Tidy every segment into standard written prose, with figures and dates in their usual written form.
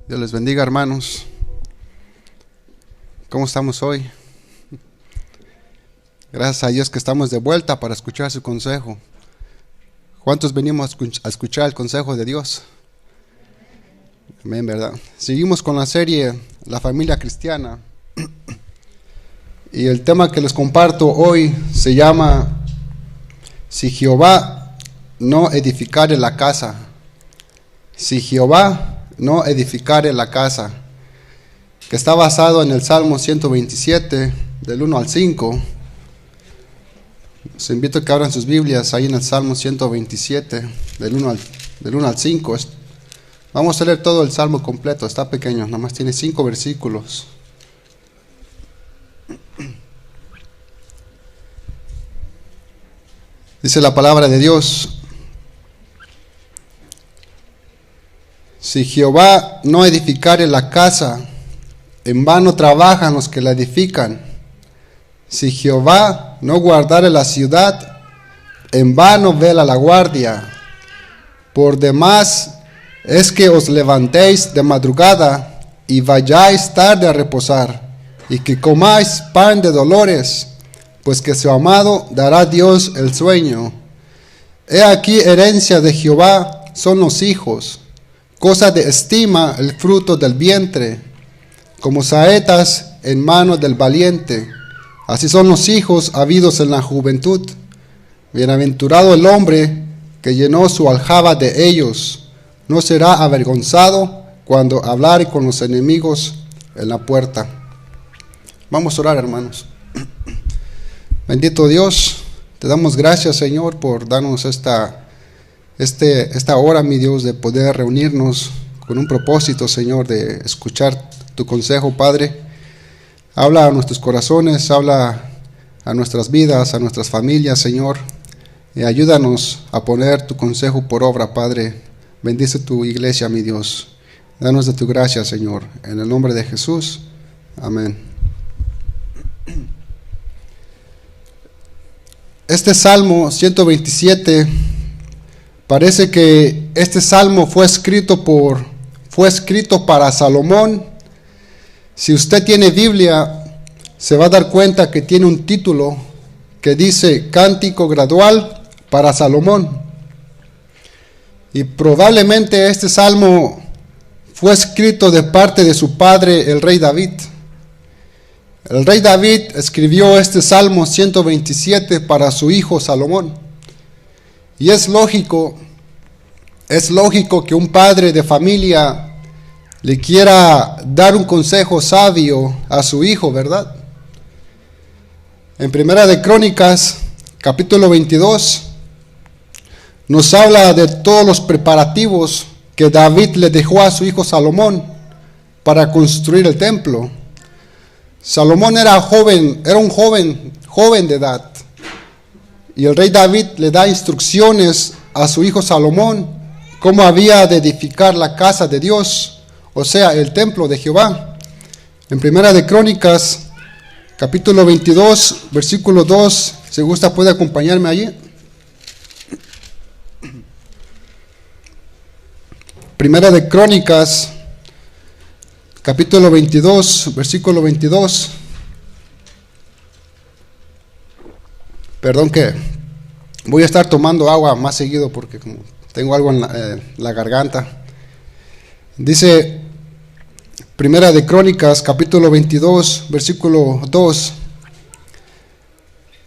Dios les bendiga, hermanos. ¿Cómo estamos hoy? Gracias a Dios que estamos de vuelta para escuchar su consejo. ¿Cuántos venimos a escuchar el consejo de Dios? Amén, ¿verdad? Seguimos con la serie La Familia Cristiana. Y el tema que les comparto hoy se llama Si Jehová no edificare la casa. Si Jehová no edificare la casa, que está basado en el Salmo 127, del 1 al 5. Les invito a que abran sus Biblias ahí en el Salmo 127, del 1 al 5. Vamos a leer todo el Salmo completo, está pequeño, nada más tiene 5 versículos. Dice la palabra de Dios: Si Jehová no edificare la casa, en vano trabajan los que la edifican. Si Jehová no guardare la ciudad, en vano vela la guardia. Por demás es que os levantéis de madrugada y vayáis tarde a reposar, y que comáis pan de dolores, pues que su amado dará Dios el sueño. He aquí herencia de Jehová son los hijos, cosa de estima el fruto del vientre, como saetas en mano del valiente. Así son los hijos habidos en la juventud. Bienaventurado el hombre que llenó su aljaba de ellos. No será avergonzado cuando hablare con los enemigos en la puerta. Vamos a orar, hermanos. Bendito Dios, te damos gracias, Señor, por darnos esta hora, mi Dios, de poder reunirnos con un propósito, Señor, de escuchar tu consejo, Padre. Habla a nuestros corazones, habla a nuestras vidas, a nuestras familias, Señor, y ayúdanos a poner tu consejo por obra, Padre. Bendice tu iglesia, mi Dios. Danos de tu gracia, Señor, en el nombre de Jesús. Amén. Este Salmo 127, parece que este salmo fue escrito para Salomón. Si usted tiene Biblia, se va a dar cuenta que tiene un título que dice Cántico Gradual para Salomón. Y probablemente este salmo fue escrito de parte de su padre, el rey David. El rey David escribió este Salmo 127 para su hijo Salomón. Y es lógico que un padre de familia le quiera dar un consejo sabio a su hijo, ¿verdad? En Primera de Crónicas, capítulo 22, nos habla de todos los preparativos que David le dejó a su hijo Salomón para construir el templo. Salomón era un joven de edad. Y el rey David le da instrucciones a su hijo Salomón cómo había de edificar la casa de Dios, o sea, el templo de Jehová. En Primera de Crónicas, capítulo 22, versículo 2, si gusta puede acompañarme allí. Primera de Crónicas, capítulo 22, versículo 22. Perdón que voy a estar tomando agua más seguido porque como tengo algo en la garganta. Dice Primera de Crónicas, capítulo 22, versículo 2.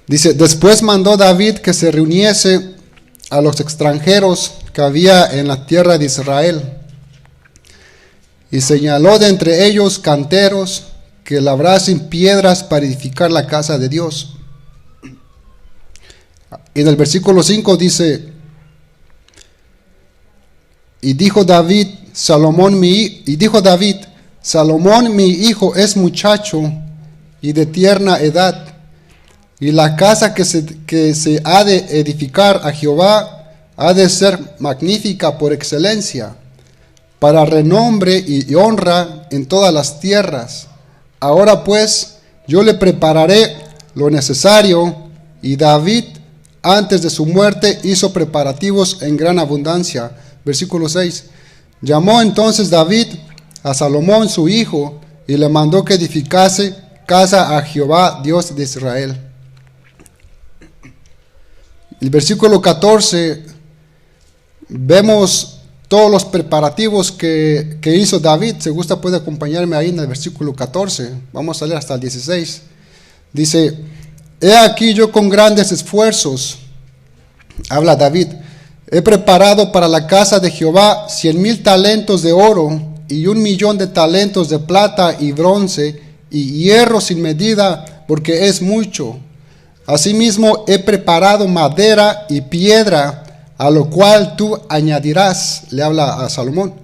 Dice: Después mandó David que se reuniese a los extranjeros que había en la tierra de Israel, y señaló de entre ellos canteros que labrasen piedras para edificar la casa de Dios. Y en el versículo 5 dice: Y dijo David, Salomón mi hijo es muchacho y de tierna edad, y la casa que se ha de edificar a Jehová ha de ser magnífica por excelencia, para renombre y honra en todas las tierras. Ahora pues yo le prepararé lo necesario. Y David, antes de su muerte, hizo preparativos en gran abundancia. Versículo 6. Llamó entonces David a Salomón su hijo y le mandó que edificase casa a Jehová, Dios de Israel. El versículo 14, vemos todos los preparativos que hizo David. Si gusta puede acompañarme ahí en el versículo 14. Vamos a leer hasta el 16. Dice: he aquí yo con grandes esfuerzos, habla David, he preparado para la casa de Jehová 100,000 talentos de oro y 1,000,000 de talentos de plata y bronce y hierro sin medida, porque es mucho. Asimismo he preparado madera y piedra, a lo cual tú añadirás. Le habla a Salomón.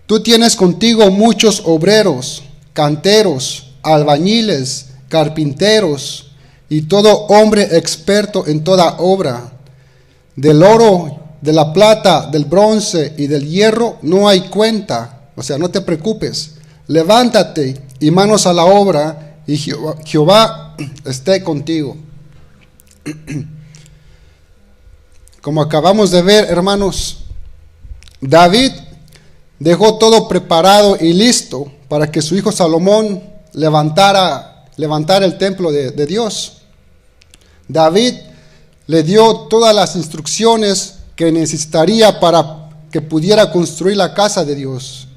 Tú tienes contigo muchos obreros, canteros, albañiles, carpinteros y todo hombre experto en toda obra. Del oro, de la plata, del bronce y del hierro no hay cuenta. O sea, no te preocupes. Levántate y manos a la obra, y Jehová esté contigo. Como acabamos de ver, hermanos, David dejó todo preparado y listo para que su hijo Salomón levantara el templo de Dios. David le dio todas las instrucciones que necesitaría para que pudiera construir la casa de Dios.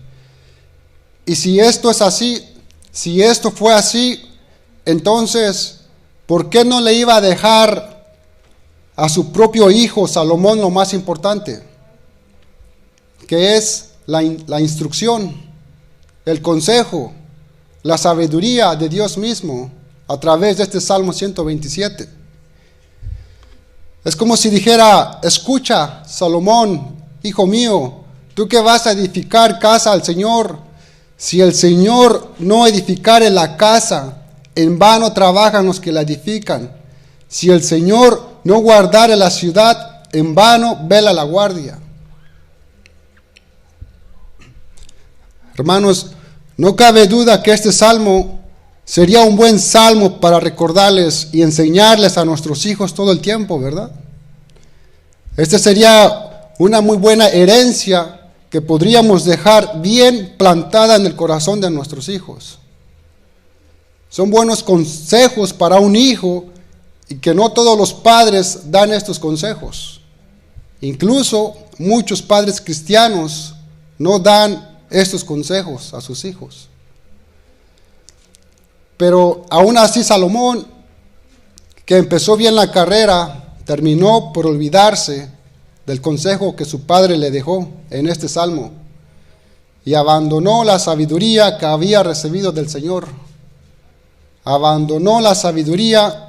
Y si esto es así, si esto fue así, entonces, ¿por qué no le iba a dejar a su propio hijo Salomón lo más importante? Que es la instrucción, el consejo, la sabiduría de Dios mismo a través de este Salmo 127. Es como si dijera: escucha, Salomón, hijo mío, tú que vas a edificar casa al Señor, si el Señor no edificare la casa, en vano trabajan los que la edifican. Si el Señor no guardare la ciudad, en vano vela la guardia. Hermanos, no cabe duda que este salmo sería un buen salmo para recordarles y enseñarles a nuestros hijos todo el tiempo, ¿verdad? Este sería una muy buena herencia que podríamos dejar bien plantada en el corazón de nuestros hijos. Son buenos consejos para un hijo, y que no todos los padres dan estos consejos. Incluso muchos padres cristianos no dan estos consejos a sus hijos. Pero aún así Salomón, que empezó bien la carrera, terminó por olvidarse del consejo que su padre le dejó en este salmo y abandonó la sabiduría que había recibido del Señor. Abandonó la sabiduría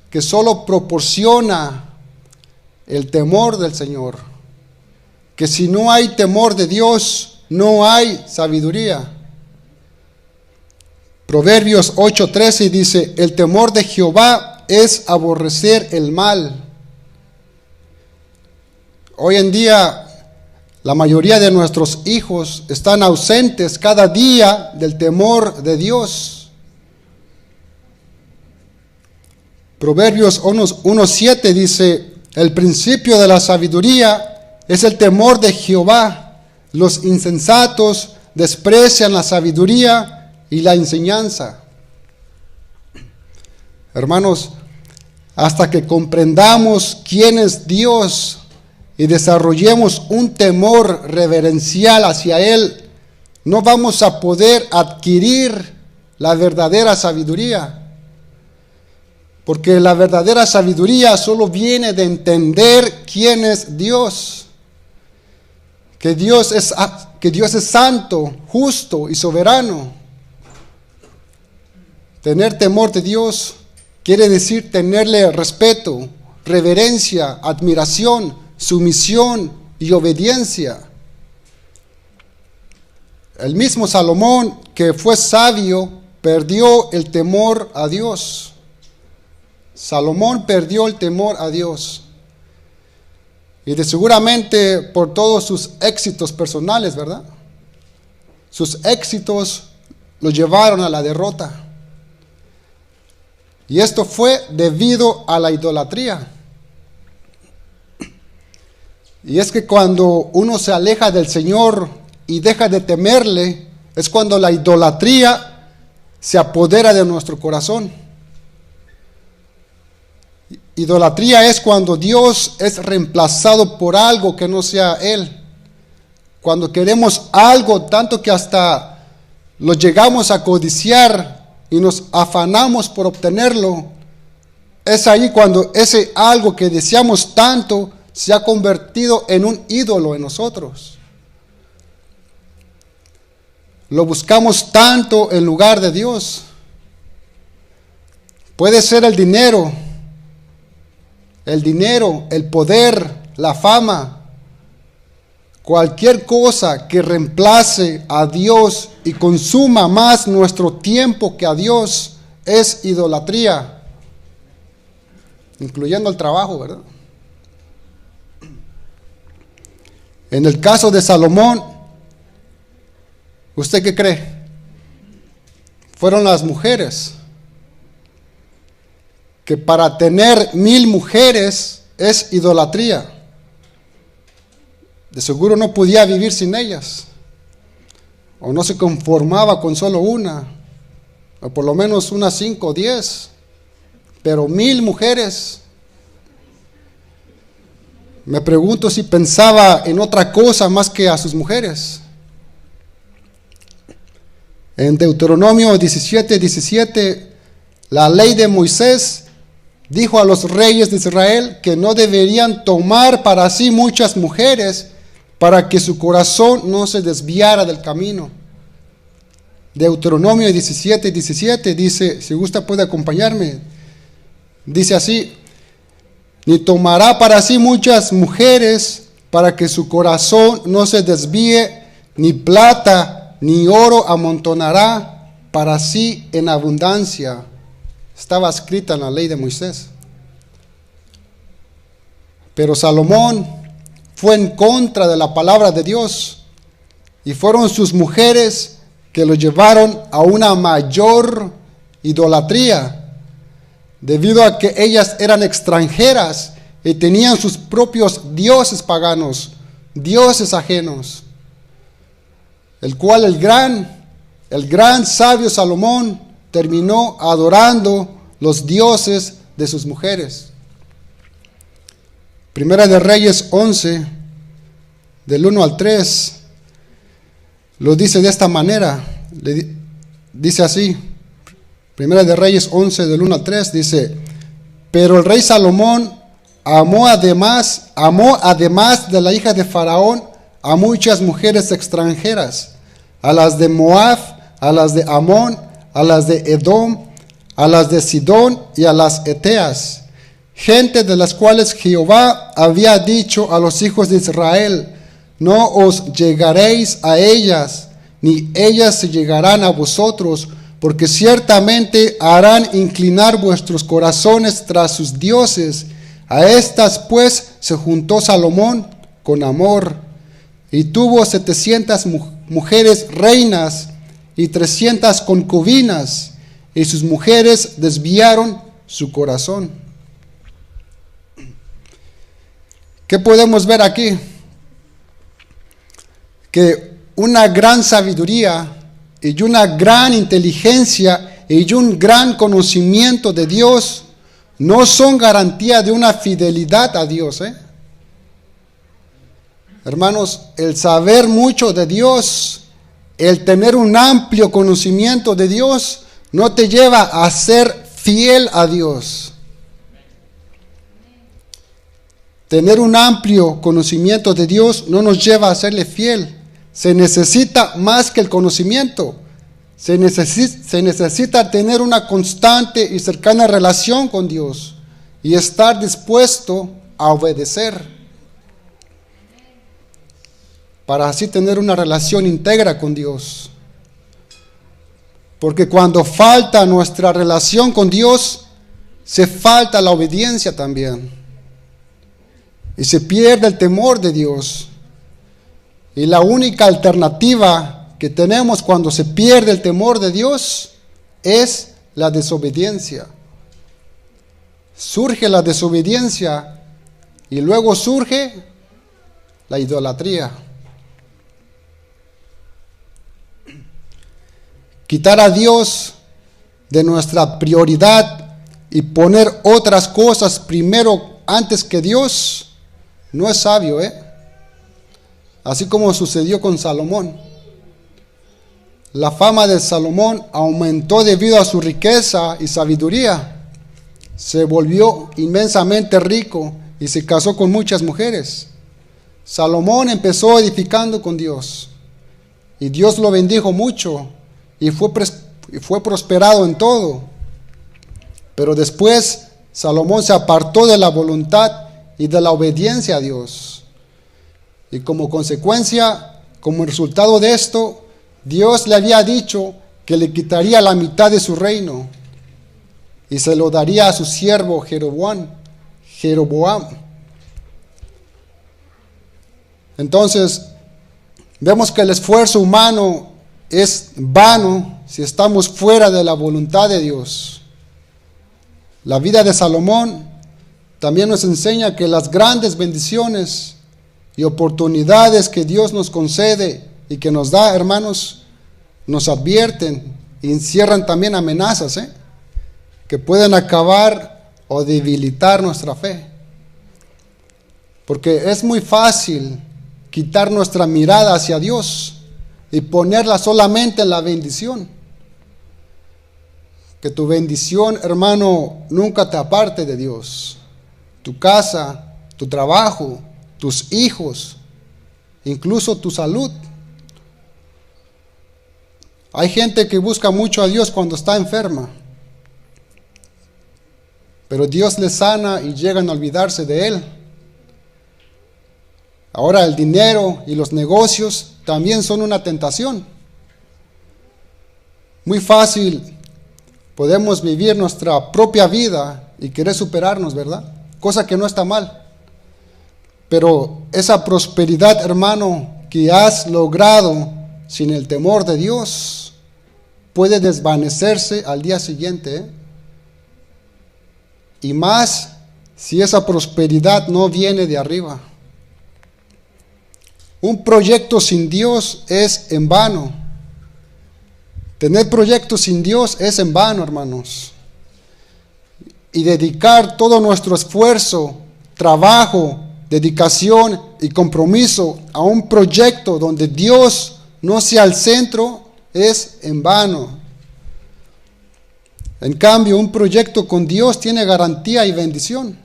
que solo proporciona el temor del Señor. Que si no hay temor de Dios, no hay sabiduría. Proverbios 8:13 dice: el temor de Jehová es aborrecer el mal. Hoy en día, la mayoría de nuestros hijos están ausentes cada día del temor de Dios. Proverbios 1:7 dice: el principio de la sabiduría es el temor de Jehová. Los insensatos desprecian la sabiduría y la enseñanza. Hermanos, hasta que comprendamos quién es Dios y desarrollemos un temor reverencial hacia Él, no vamos a poder adquirir la verdadera sabiduría. Porque la verdadera sabiduría solo viene de entender quién es Dios. Que Dios es santo, justo y soberano. Tener temor de Dios quiere decir tenerle respeto, reverencia, admiración, sumisión y obediencia. El mismo Salomón, que fue sabio, perdió el temor a Dios. Salomón perdió el temor a Dios. Y seguramente por todos sus éxitos personales, ¿verdad? Sus éxitos lo llevaron a la derrota. Y esto fue debido a la idolatría. Y es que cuando uno se aleja del Señor y deja de temerle, es cuando la idolatría se apodera de nuestro corazón. Idolatría es cuando Dios es reemplazado por algo que no sea Él. Cuando queremos algo tanto que hasta lo llegamos a codiciar y nos afanamos por obtenerlo, es ahí cuando ese algo que deseamos tanto se ha convertido en un ídolo en nosotros. Lo buscamos tanto en lugar de Dios. Puede ser el dinero, el poder, la fama, cualquier cosa que reemplace a Dios y consuma más nuestro tiempo que a Dios es idolatría, incluyendo el trabajo, ¿verdad? En el caso de Salomón, ¿usted qué cree? Fueron las mujeres, que para tener 1000 mujeres es idolatría. De seguro no podía vivir sin ellas, o no se conformaba con solo una, o por lo menos unas 5 o 10, pero 1000 mujeres. Me pregunto si pensaba en otra cosa más que a sus mujeres. En Deuteronomio 17:17, la ley de Moisés dijo a los reyes de Israel que no deberían tomar para sí muchas mujeres para que su corazón no se desviara del camino. Deuteronomio 17:17 dice, si gusta puede acompañarme, dice así: ni tomará para sí muchas mujeres para que su corazón no se desvíe, ni plata ni oro amontonará para sí en abundancia. Estaba escrita en la ley de Moisés. Pero Salomón fue en contra de la palabra de Dios, y fueron sus mujeres que lo llevaron a una mayor idolatría, debido a que ellas eran extranjeras y tenían sus propios dioses paganos, dioses ajenos, el cual el gran sabio Salomón terminó adorando los dioses de sus mujeres. Primera de Reyes 11, del 1 al 3, lo dice de esta manera, dice así, Primera de Reyes 11, del 1 al 3, dice: pero el rey Salomón amó además de la hija de Faraón a muchas mujeres extranjeras, a las de Moab, a las de Amón, a las de Edom, a las de Sidón y a las Eteas, gente de las cuales Jehová había dicho a los hijos de Israel: no os llegaréis a ellas, ni ellas se llegarán a vosotros, porque ciertamente harán inclinar vuestros corazones tras sus dioses. A estas pues se juntó Salomón con amor, y tuvo 700 mujeres reinas y 300 concubinas, y sus mujeres desviaron su corazón. ¿Qué podemos ver aquí? Que una gran sabiduría y una gran inteligencia y un gran conocimiento de Dios no son garantía de una fidelidad a Dios, Hermanos, el saber mucho de Dios, el tener un amplio conocimiento de Dios, no te lleva a ser fiel a Dios. Tener un amplio conocimiento de Dios no nos lleva a serle fiel. Se necesita más que el conocimiento. Se necesita tener una constante y cercana relación con Dios y estar dispuesto a obedecer, para así tener una relación íntegra con Dios. Porque cuando falta nuestra relación con Dios, se falta la obediencia también, y se pierde el temor de Dios. Y la única alternativa que tenemos cuando se pierde el temor de Dios es la desobediencia. Surge la desobediencia y luego surge la idolatría. quitar a Dios de nuestra prioridad y poner otras cosas primero antes que Dios, no es sabio, Así como sucedió con Salomón. La fama de Salomón aumentó debido a su riqueza y sabiduría. Se volvió inmensamente rico y se casó con muchas mujeres. Salomón empezó edificando con Dios y Dios lo bendijo mucho y fue prosperado en todo. Pero después Salomón se apartó de la voluntad y de la obediencia a Dios. Y como consecuencia, como resultado de esto, Dios le había dicho que le quitaría la mitad de su reino y se lo daría a su siervo Jeroboam. Entonces, vemos que el esfuerzo humano es vano si estamos fuera de la voluntad de Dios. La vida de Salomón también nos enseña que las grandes bendiciones y oportunidades que Dios nos concede y que nos da, hermanos, nos advierten y encierran también amenazas, que pueden acabar o debilitar nuestra fe. Porque es muy fácil quitar nuestra mirada hacia Dios y ponerla solamente en la bendición. Que tu bendición, hermano, nunca te aparte de Dios. Tu casa, tu trabajo, tus hijos, incluso tu salud. Hay gente que busca mucho a Dios cuando está enferma, pero Dios les sana y llegan a olvidarse de Él. Ahora el dinero y los negocios también son una tentación. Muy fácil podemos vivir nuestra propia vida y querer superarnos, ¿verdad? Cosa que no está mal. Pero esa prosperidad, hermano, que has logrado sin el temor de Dios, puede desvanecerse al día siguiente, y más si esa prosperidad no viene de arriba. Un proyecto sin Dios es en vano. Tener proyectos sin Dios es en vano, hermanos. Y dedicar todo nuestro esfuerzo, trabajo, dedicación y compromiso a un proyecto donde Dios no sea el centro es en vano. En cambio, un proyecto con Dios tiene garantía y bendición.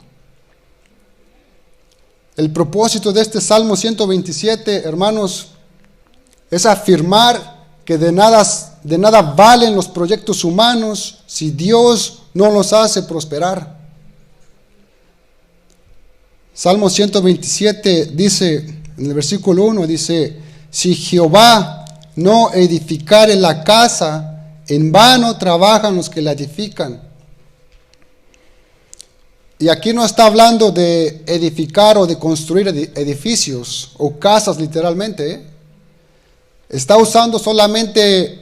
El propósito de este Salmo 127, hermanos, es afirmar que de nada valen los proyectos humanos si Dios no los hace prosperar. Salmo 127 dice, en el versículo 1, dice: si Jehová no edificare la casa, en vano trabajan los que la edifican. Y aquí no está hablando de edificar o de construir edificios o casas literalmente. Está usando solamente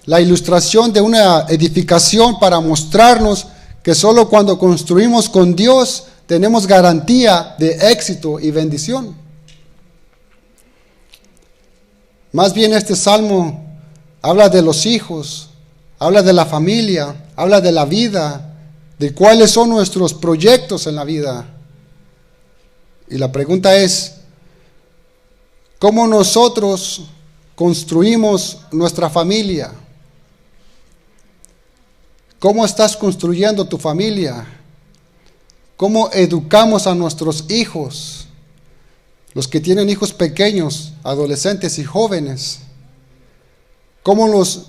la ilustración de una edificación para mostrarnos que solo cuando construimos con Dios tenemos garantía de éxito y bendición. Más bien este salmo habla de los hijos, habla de la familia, habla de la vida, de cuáles son nuestros proyectos en la vida. Y la pregunta es, ¿cómo nosotros construimos nuestra familia? ¿Cómo estás construyendo tu familia? ¿Cómo educamos a nuestros hijos? Los que tienen hijos pequeños, adolescentes y jóvenes. ¿Cómo los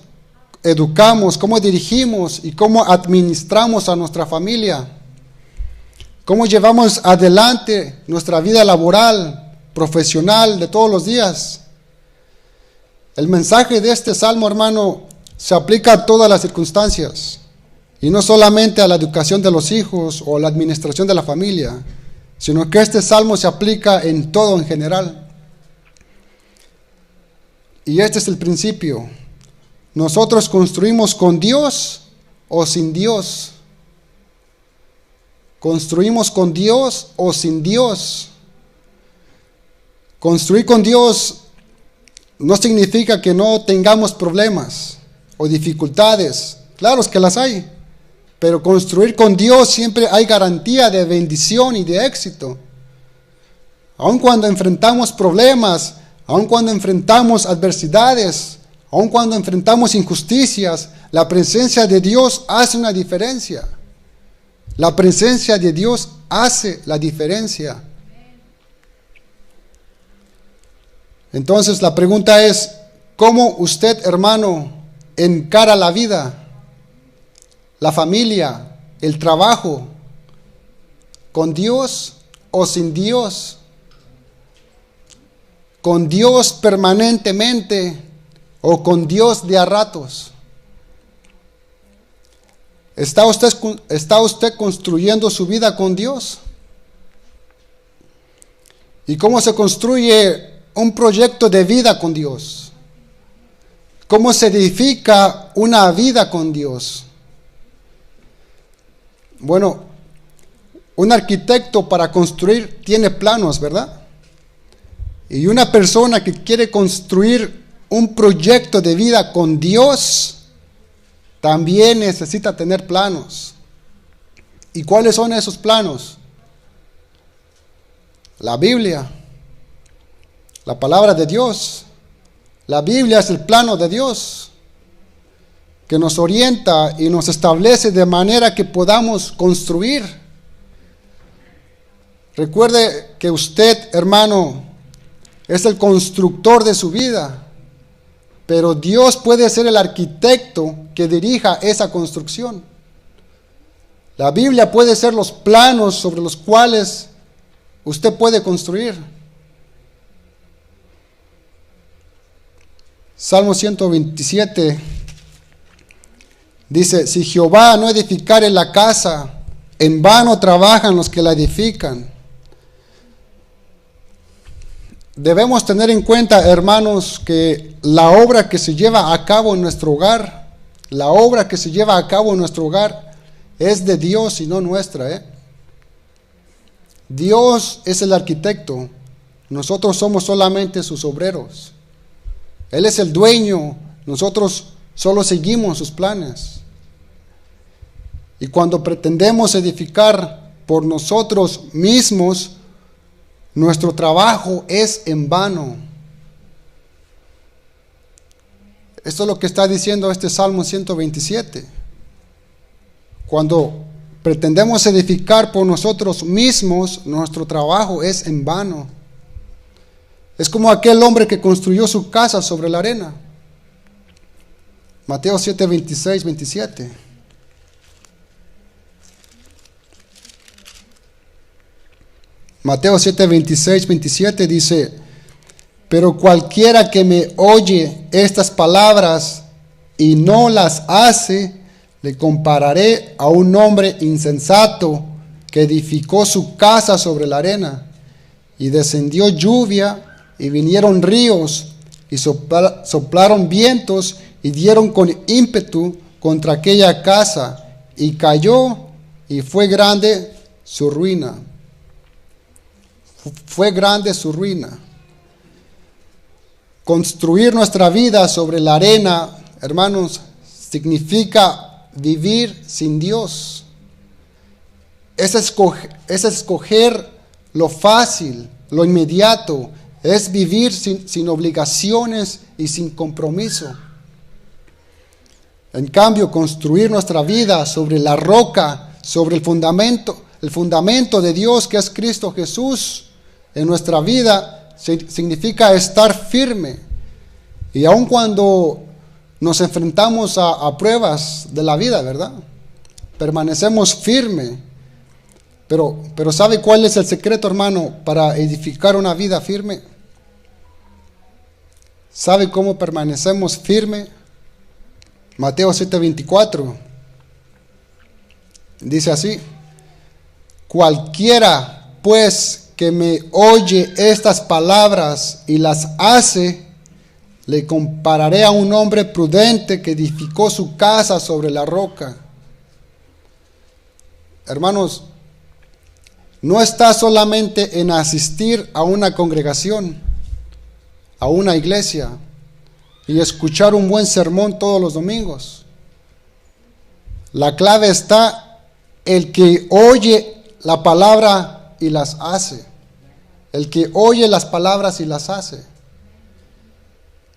educamos, cómo dirigimos y cómo administramos a nuestra familia? ¿Cómo llevamos adelante nuestra vida laboral, profesional de todos los días? El mensaje de este salmo, hermano, se aplica a todas las circunstancias y no solamente a la educación de los hijos o la administración de la familia, sino que este salmo se aplica en todo en general. Y este es el principio. ¿Nosotros construimos con Dios o sin Dios? ¿Construimos con Dios o sin Dios? Construir con Dios no significa que no tengamos problemas o dificultades. Claro que las hay, pero construir con Dios siempre hay garantía de bendición y de éxito. Aun cuando enfrentamos problemas, aun cuando enfrentamos adversidades, aun cuando enfrentamos injusticias, la presencia de Dios hace una diferencia. La presencia de Dios hace la diferencia. Entonces la pregunta es, ¿cómo usted, hermano, encara la vida, la familia, el trabajo, con Dios o sin Dios? ¿Con Dios permanentemente o con Dios de a ratos? ¿Está usted construyendo su vida con Dios? ¿Y cómo se construye un proyecto de vida con Dios? ¿Cómo se edifica una vida con Dios? Bueno, un arquitecto para construir tiene planos, ¿verdad? Y una persona que quiere construir un proyecto de vida con Dios también necesita tener planos. ¿Y cuáles son esos planos? La Biblia, la palabra de Dios. La Biblia es el plano de Dios que nos orienta y nos establece de manera que podamos construir. Recuerde que usted, hermano, es el constructor de su vida, pero Dios puede ser el arquitecto que dirija esa construcción. La Biblia puede ser los planos sobre los cuales usted puede construir. Salmo 127 dice: si Jehová no edificare la casa, en vano trabajan los que la edifican. Debemos tener en cuenta, hermanos, que la obra que se lleva a cabo en nuestro hogar, la obra que se lleva a cabo en nuestro hogar es de Dios y no nuestra, Dios es el arquitecto, nosotros somos solamente sus obreros. Él es el dueño, nosotros solo seguimos sus planes. Y cuando pretendemos edificar por nosotros mismos, nuestro trabajo es en vano. Esto es lo que está diciendo este Salmo 127. Cuando pretendemos edificar por nosotros mismos, nuestro trabajo es en vano. Es como aquel hombre que construyó su casa sobre la arena. Mateo 7, 26, 27. Mateo 7, 26, 27 dice: pero cualquiera que me oye estas palabras y no las hace, le compararé a un hombre insensato que edificó su casa sobre la arena, y descendió lluvia, y vinieron ríos, y soplaron vientos, y dieron con ímpetu contra aquella casa, y cayó, y fue grande su ruina. Fue grande su ruina. Construir nuestra vida sobre la arena, hermanos, significa vivir sin Dios. Es escoger lo fácil, lo inmediato. Es vivir sin obligaciones y sin compromiso. En cambio, construir nuestra vida sobre la roca, sobre el fundamento de Dios, que es Cristo Jesús, en nuestra vida significa estar firme. Y aun cuando nos enfrentamos a pruebas de la vida, ¿verdad?, permanecemos firmes. Pero ¿sabe cuál es el secreto, hermano, para edificar una vida firme? ¿Sabe cómo permanecemos firmes? Mateo 7:24 dice así: cualquiera pues que me oye estas palabras y las hace, le compararé a un hombre prudente que edificó su casa sobre la roca. Hermanos, no está solamente en asistir a una congregación, a una iglesia. y escuchar un buen sermón todos los domingos. La clave está el que oye la palabra y las hace. El que oye las palabras y las hace.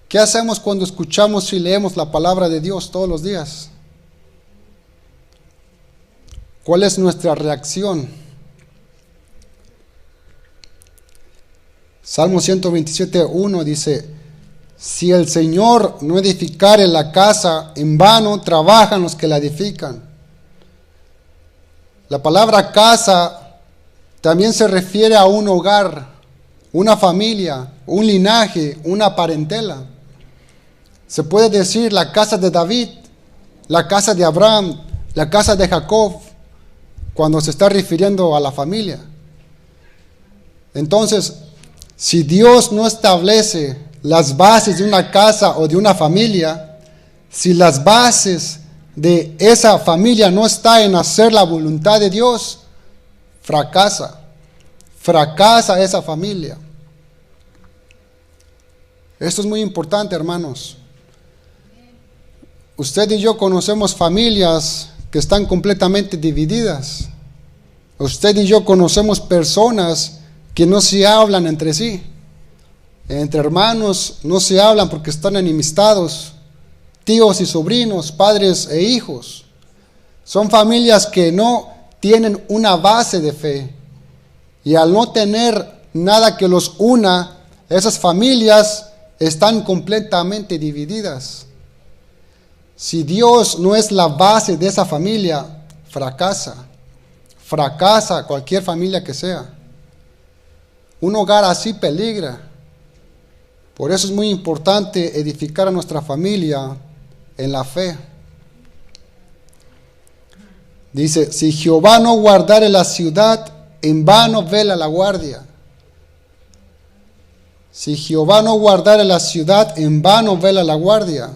¿Qué hacemos cuando escuchamos y leemos la palabra de Dios todos los días? ¿Cuál es nuestra reacción? Salmo 127:1 dice: si el Señor no edificare la casa, en vano trabajan los que la edifican. La palabra casa también se refiere a un hogar, una familia, un linaje, una parentela. Se puede decir la casa de David, la casa de Abraham, la casa de Jacob, cuando se está refiriendo a la familia. Entonces, si Dios no establece las bases de una casa o de una familia, si las bases de esa familia no están en hacer la voluntad de Dios, fracasa esa familia. Esto es muy importante, hermanos. Usted y yo conocemos familias que están completamente divididas. Usted y yo conocemos personas que no se hablan entre sí. Entre hermanos no se hablan porque están enemistados. Tíos y sobrinos, padres e hijos. Son familias que no tienen una base de fe. Y al no tener nada que los una, esas familias están completamente divididas. Si Dios no es la base de esa familia, fracasa cualquier familia que sea. Un hogar así peligra. Por eso es muy importante edificar a nuestra familia en la fe. Dice: si Jehová no guardare la ciudad, en vano vela la guardia. Si Jehová no guardare la ciudad, en vano vela la guardia.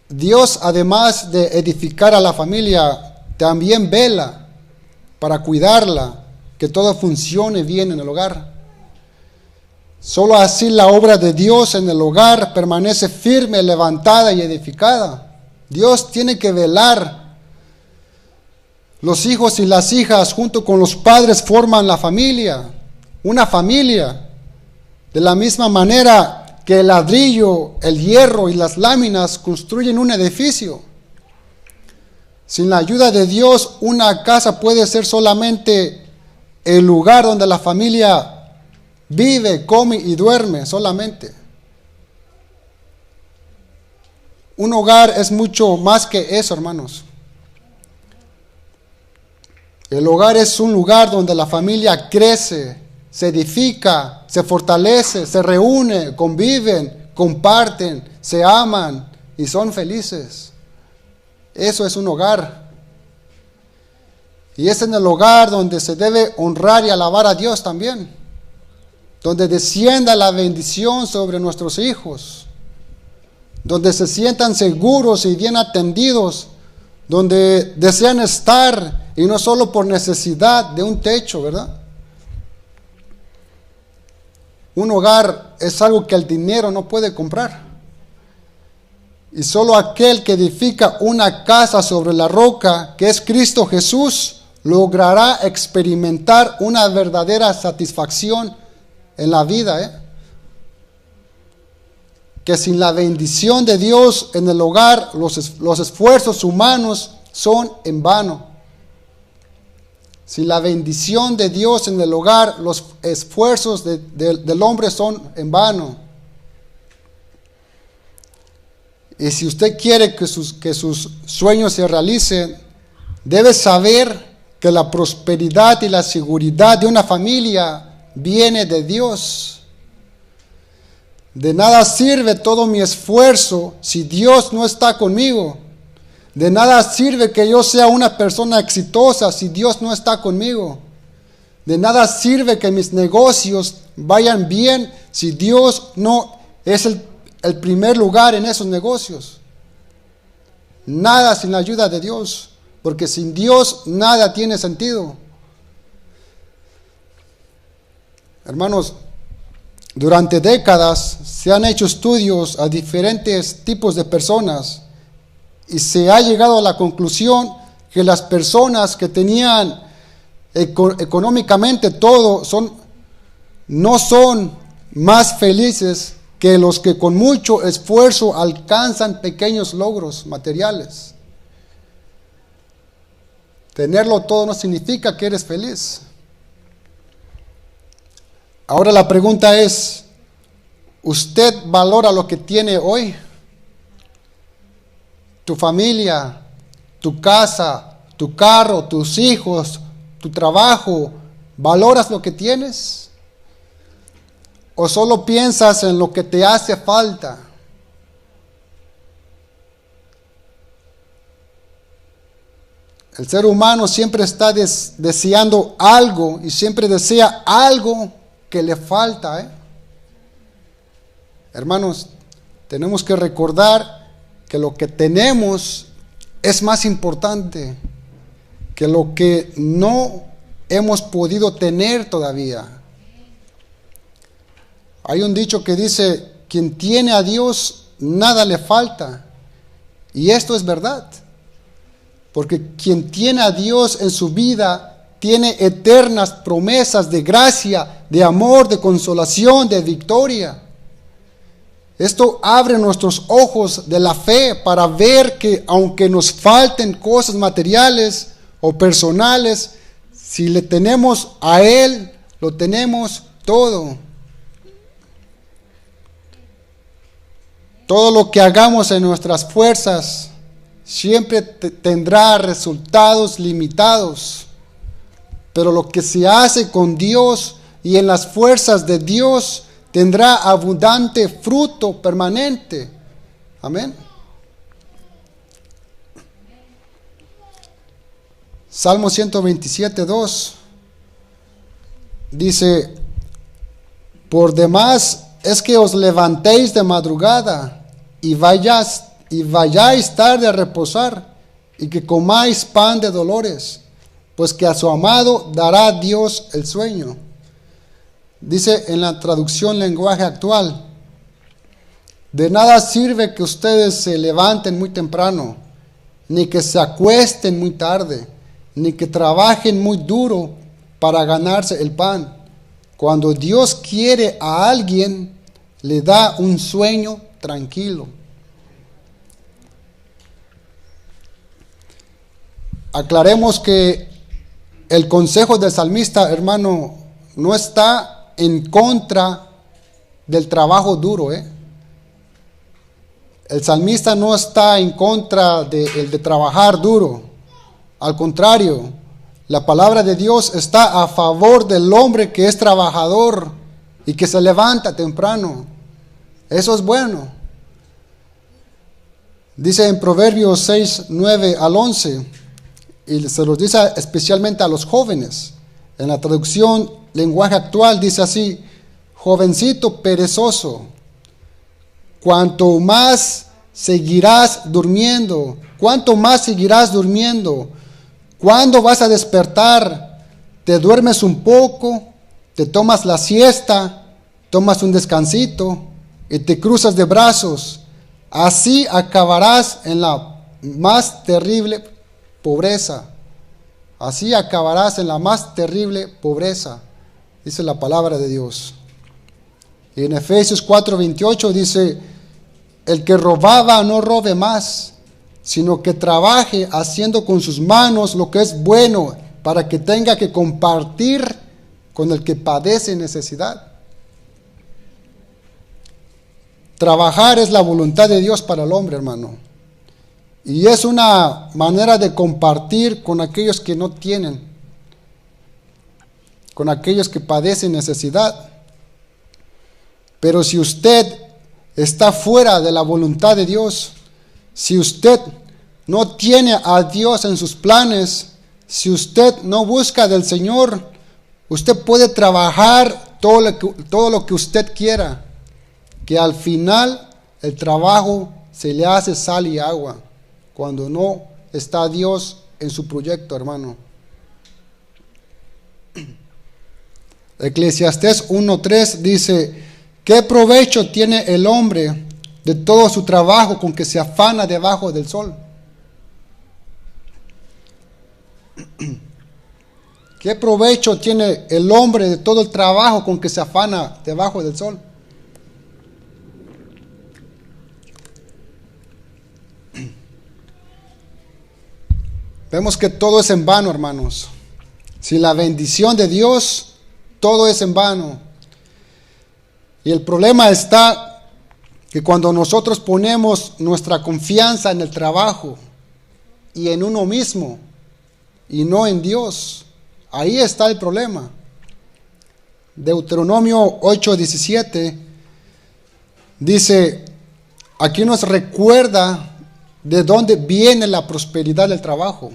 Dios, además de edificar a la familia, también vela para cuidarla, que todo funcione bien en el hogar. Solo así la obra de Dios en el hogar permanece firme, levantada y edificada. Dios tiene que velar. Los hijos y las hijas junto con los padres forman la familia, una familia. De la misma manera que el ladrillo, el hierro y las láminas construyen un edificio. Sin la ayuda de Dios, una casa puede ser solamente el lugar donde la familia vive, come y duerme solamente. Un hogar es mucho más que eso, hermanos. El hogar es un lugar donde la familia crece, se edifica, se fortalece, se reúne, conviven, comparten, se aman y son felices. Eso es un hogar. Y es en el hogar donde se debe honrar y alabar a Dios también. Donde descienda la bendición sobre nuestros hijos, donde se sientan seguros y bien atendidos, donde desean estar y no solo por necesidad de un techo, ¿verdad? Un hogar es algo que el dinero no puede comprar. Y solo aquel que edifica una casa sobre la roca, que es Cristo Jesús, logrará experimentar una verdadera satisfacción en la vida, que sin la bendición de Dios en el hogar, los esfuerzos humanos son en vano. Sin la bendición de Dios en el hogar, los esfuerzos del hombre son en vano. Y si usted quiere que sus sueños se realicen, debe saber que la prosperidad y la seguridad de una familia viene de Dios. De nada sirve todo mi esfuerzo si Dios no está conmigo. De nada sirve que yo sea una persona exitosa si Dios no está conmigo. De nada sirve que mis negocios vayan bien si Dios no es el primer lugar en esos negocios. Nada sin la ayuda de Dios, porque sin Dios nada tiene sentido. Hermanos, Durante décadas se han hecho estudios a diferentes tipos de personas y se ha llegado a la conclusión que las personas que tenían económicamente todo no son más felices que los que con mucho esfuerzo alcanzan pequeños logros materiales. Tenerlo todo no significa que eres feliz. Ahora la pregunta es, ¿usted valora lo que tiene hoy? Tu familia, tu casa, tu carro, tus hijos, tu trabajo, ¿valoras lo que tienes? ¿O solo piensas en lo que te hace falta? El ser humano siempre está deseando algo y siempre desea algo que le falta. Hermanos, tenemos que recordar que lo que tenemos es más importante que lo que no hemos podido tener todavía. Hay un dicho que dice, quien tiene a Dios, nada le falta. Y esto es verdad. Porque quien tiene a Dios en su vida, tiene eternas promesas de gracia, de amor, de consolación, de victoria. Esto abre nuestros ojos de la fe para ver que aunque nos falten cosas materiales o personales, si le tenemos a Él, lo tenemos todo. Todo lo que hagamos en nuestras fuerzas siempre tendrá resultados limitados. Pero lo que se hace con Dios y en las fuerzas de Dios tendrá abundante fruto permanente. Amén. Salmo 127:2 dice, por demás es que os levantéis de madrugada y vayáis tarde a reposar y que comáis pan de dolores, pues que a su amado dará Dios el sueño. Dice en la traducción lenguaje actual, de nada sirve que ustedes se levanten muy temprano, ni que se acuesten muy tarde, ni que trabajen muy duro para ganarse el pan. Cuando Dios quiere a alguien, le da un sueño tranquilo. Aclaremos que el consejo del salmista, hermano, no está en contra del trabajo duro. El salmista no está en contra de trabajar duro. Al contrario, la palabra de Dios está a favor del hombre que es trabajador y que se levanta temprano. Eso es bueno. Dice en Proverbios 6, 9 al 11, y se los dice especialmente a los jóvenes. En la traducción lenguaje actual dice así, jovencito perezoso, cuanto más seguirás durmiendo, ¿cuánto más seguirás durmiendo? ¿Cuándo vas a despertar? Te duermes un poco, te tomas la siesta, tomas un descansito y te cruzas de brazos. Así acabarás en la más terrible pobreza. Así acabarás en la más terrible pobreza, dice la palabra de Dios. Y en Efesios 4:28 dice, el que robaba no robe más, sino que trabaje haciendo con sus manos lo que es bueno, para que tenga que compartir con el que padece necesidad. Trabajar es la voluntad de Dios para el hombre, hermano. Y es una manera de compartir con aquellos que no tienen, con aquellos que padecen necesidad. Pero si usted está fuera de la voluntad de Dios, si usted no tiene a Dios en sus planes, si usted no busca del Señor, usted puede trabajar todo lo que usted quiera, que al final el trabajo se le hace sal y agua, cuando no está Dios en su proyecto, hermano. Eclesiastés 1:3 dice, ¿Qué provecho tiene el hombre de todo su trabajo con que se afana debajo del sol? ¿Qué provecho tiene el hombre de todo el trabajo con que se afana debajo del sol? Vemos que todo es en vano, hermanos. Sin la bendición de Dios, todo es en vano. Y el problema está que cuando nosotros ponemos nuestra confianza en el trabajo y en uno mismo y no en Dios, ahí está el problema. Deuteronomio 8:17 dice, aquí nos recuerda de dónde viene la prosperidad del trabajo.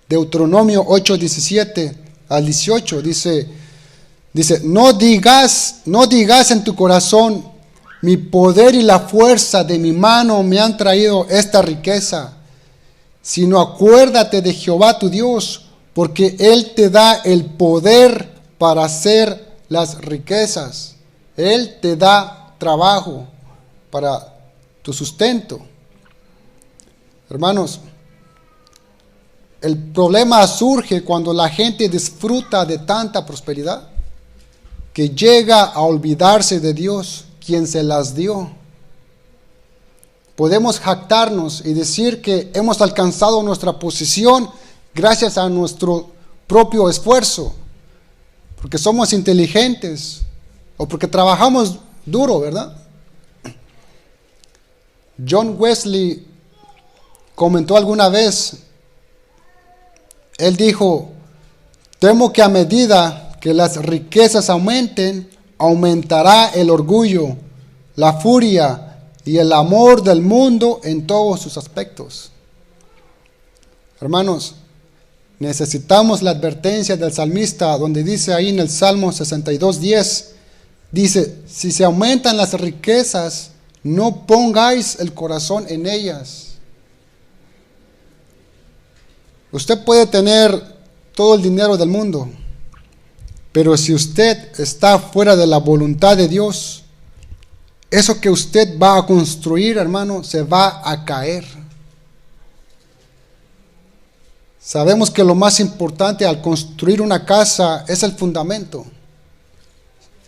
Deuteronomio 8:17 al 18 dice, no digas en tu corazón, mi poder y la fuerza de mi mano me han traído esta riqueza, sino acuérdate de Jehová tu Dios, porque Él te da el poder para hacer las riquezas. Él te da trabajo para tu sustento. Hermanos, el problema surge cuando la gente disfruta de tanta prosperidad que llega a olvidarse de Dios, quien se las dio. Podemos jactarnos y decir que hemos alcanzado nuestra posición gracias a nuestro propio esfuerzo, porque somos inteligentes o porque trabajamos duro, ¿verdad? John Wesley comentó alguna vez, él dijo, temo que a medida que las riquezas aumenten, aumentará el orgullo, la furia y el amor del mundo en todos sus aspectos. Hermanos, necesitamos la advertencia del salmista, donde dice ahí en el Salmo 62:10, dice, si se aumentan las riquezas, no pongáis el corazón en ellas. Usted puede tener todo el dinero del mundo, pero si usted está fuera de la voluntad de Dios, eso que usted va a construir, hermano, se va a caer. Sabemos que lo más importante al construir una casa es el fundamento,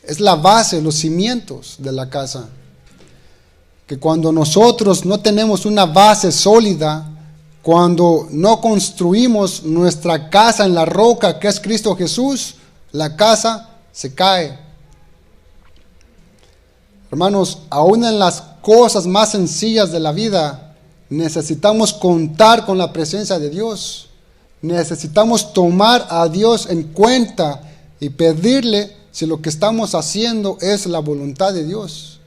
es la base, los cimientos de la casa. Que cuando nosotros no tenemos una base sólida, cuando no construimos nuestra casa en la roca que es Cristo Jesús, la casa se cae. Hermanos, aún en las cosas más sencillas de la vida, necesitamos contar con la presencia de Dios. Necesitamos tomar a Dios en cuenta y pedirle si lo que estamos haciendo es la voluntad de Dios.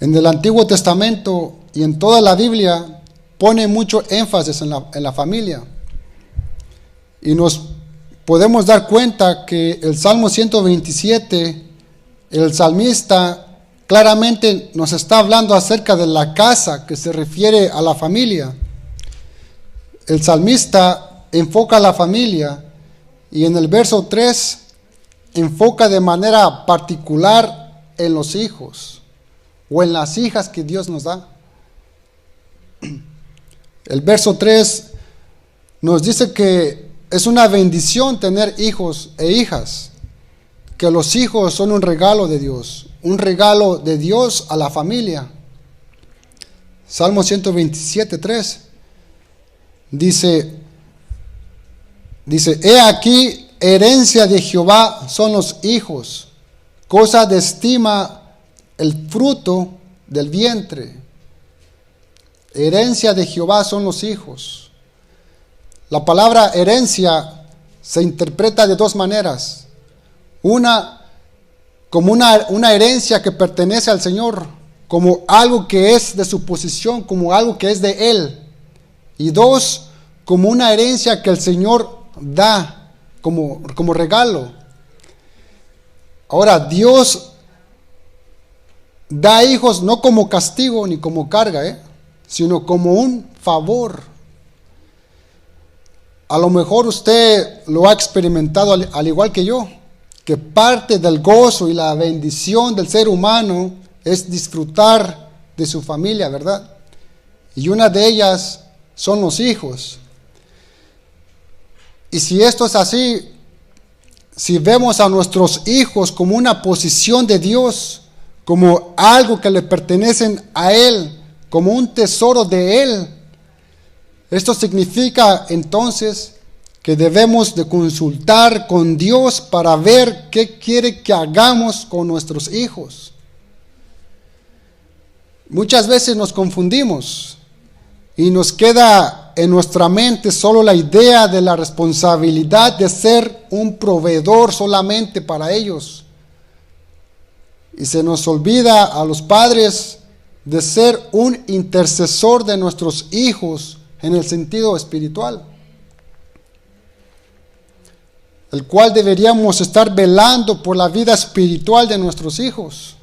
En el Antiguo Testamento y en toda la Biblia pone mucho énfasis en la familia. Y nos podemos dar cuenta que el Salmo 127, el salmista claramente nos está hablando acerca de la casa, que se refiere a la familia. El salmista enfoca a la familia y en el verso 3 enfoca de manera particular en los hijos o en las hijas que Dios nos da. El verso 3 nos dice que es una bendición tener hijos e hijas, que los hijos son un regalo de Dios a la familia. Salmo 127:3 dice, he aquí, herencia de Jehová son los hijos, cosa de estima el fruto del vientre. Herencia de Jehová son los hijos. La palabra herencia se interpreta de dos maneras. Una, como una herencia que pertenece al Señor, como algo que es de su posesión, como algo que es de Él. Y dos, como una herencia que el Señor da como regalo. Ahora, Dios da hijos no como castigo ni como carga, sino como un favor. A lo mejor usted lo ha experimentado al igual que yo, que parte del gozo y la bendición del ser humano es disfrutar de su familia, ¿verdad? Y una de ellas son los hijos. Y si esto es así, si vemos a nuestros hijos como una posición de Dios, como algo que le pertenecen a Él, como un tesoro de Él, esto significa entonces que debemos de consultar con Dios para ver qué quiere que hagamos con nuestros hijos. Muchas veces nos confundimos y nos queda en nuestra mente solo la idea de la responsabilidad de ser un proveedor solamente para ellos. Y se nos olvida a los padres de ser un intercesor de nuestros hijos en el sentido espiritual, el cual deberíamos estar velando por la vida espiritual de nuestros hijos.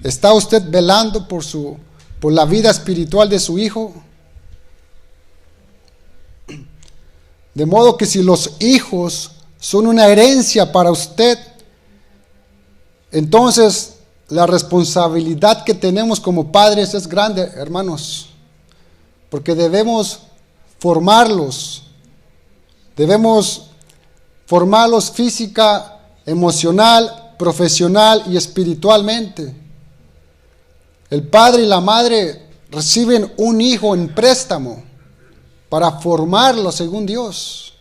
¿Está usted velando por la vida espiritual de su hijo? De modo que si los hijos son una herencia para usted, entonces la responsabilidad que tenemos como padres es grande, hermanos, porque debemos formarlos física, emocional, profesional y espiritualmente. El padre y la madre reciben un hijo en préstamo para formarlo según Dios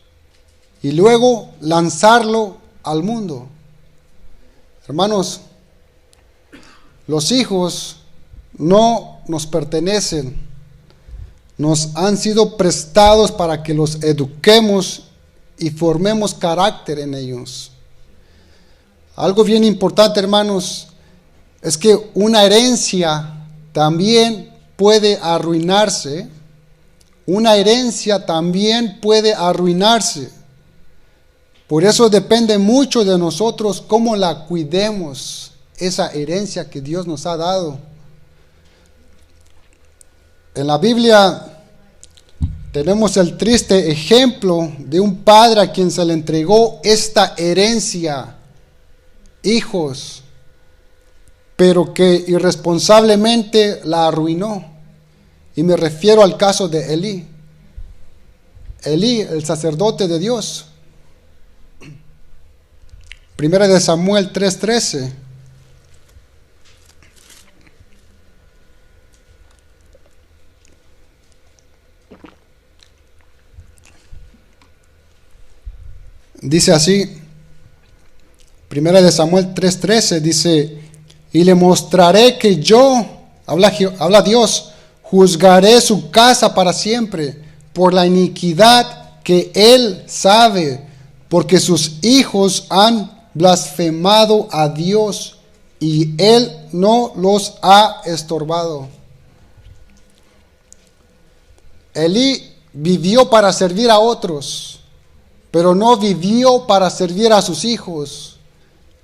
y luego lanzarlo al mundo. Hermanos, los hijos no nos pertenecen, nos han sido prestados para que los eduquemos y formemos carácter en ellos. Algo bien importante, hermanos, es que una herencia también puede arruinarse. Una herencia también puede arruinarse. Por eso depende mucho de nosotros cómo la cuidemos, esa herencia que Dios nos ha dado. En la Biblia tenemos el triste ejemplo de un padre a quien se le entregó esta herencia, hijos, pero que irresponsablemente la arruinó. Y me refiero al caso de Elí. Elí, el sacerdote de Dios. Primera de Samuel 3:13. Dice así, Primera de Samuel 3:13, dice, y le mostraré que yo, habla Dios, juzgaré su casa para siempre por la iniquidad que él sabe, porque sus hijos han blasfemado a Dios y él no los ha estorbado. Elí vivió para servir a otros, pero no vivió para servir a sus hijos.